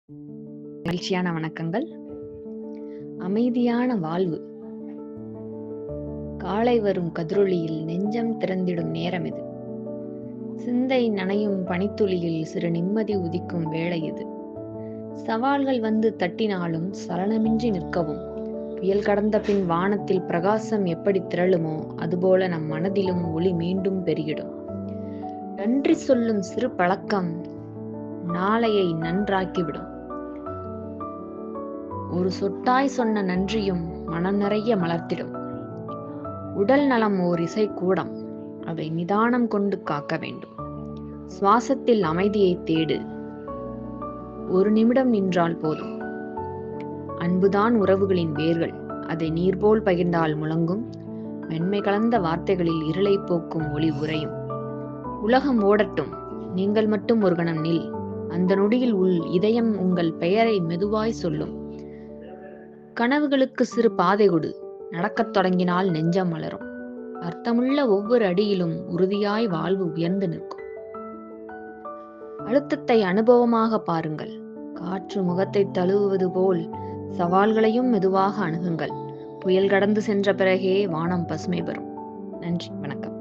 மகிழ்ச்சியான வணக்கங்கள். அமைதியான வாழ்வு. காலை வரும் கதிரொளியில் நெஞ்சம் திறந்திடும் நேரம் இது. சிந்தை நனையும் பனித்துளியில் சிறு நிம்மதி உதிக்கும் வேளை இது. சவால்கள் வந்து தட்டினாலும் சலனமின்றி நிற்கவும், புயல் கடந்த பின் வானத்தில் பிரகாசம் எப்படி திரளுமோ அதுபோல நம் மனதிலும் ஒளி மீண்டும் பெருகிடும். நன்றி சொல்லும் சிறு பழக்கம் நாளையை நன்றாக்கிவிடும். ஒரு சொட்டாய் சொன்ன நன்றியும் மனம் நிறைய மலர்த்திடும். உடல் நலம் ஓர் இசைக்கூடம், அதை நிதானம் கொண்டு காக்க வேண்டும். சுவாசத்தில் அமைதியை தேடு, ஒரு நிமிடம் நின்றால் போதும். அன்புதான் உறவுகளின் வேர்கள், அதை நீர்போல் பகிர்ந்தால் முழங்கும். மென்மை கலந்த வார்த்தைகளில் இருளை போக்கும் ஒளி உறையும். உலகம் ஓடட்டும், நீங்கள் மட்டும் ஒரு கணம் நில். அந்த நொடியில் உள் இதயம் உங்கள் பெயரை மெதுவாய் சொல்லும். கனவுகளுக்கு சிறு பாதை கொடு, நடக்கத் தொடங்கினால் நெஞ்சம் மலரும். அர்த்தமுள்ள ஒவ்வொரு அடியிலும் உறுதியாய் வாழ்வு உயர்ந்து நிற்கும். அழுத்தத்தை அனுபவமாக பாருங்கள். காற்று முகத்தை தழுவுவது போல் சவால்களையும் மெதுவாக அணுகுங்கள். புயல் கடந்து சென்ற பிறகே வானம் பசுமை பெறும். நன்றி, வணக்கம்.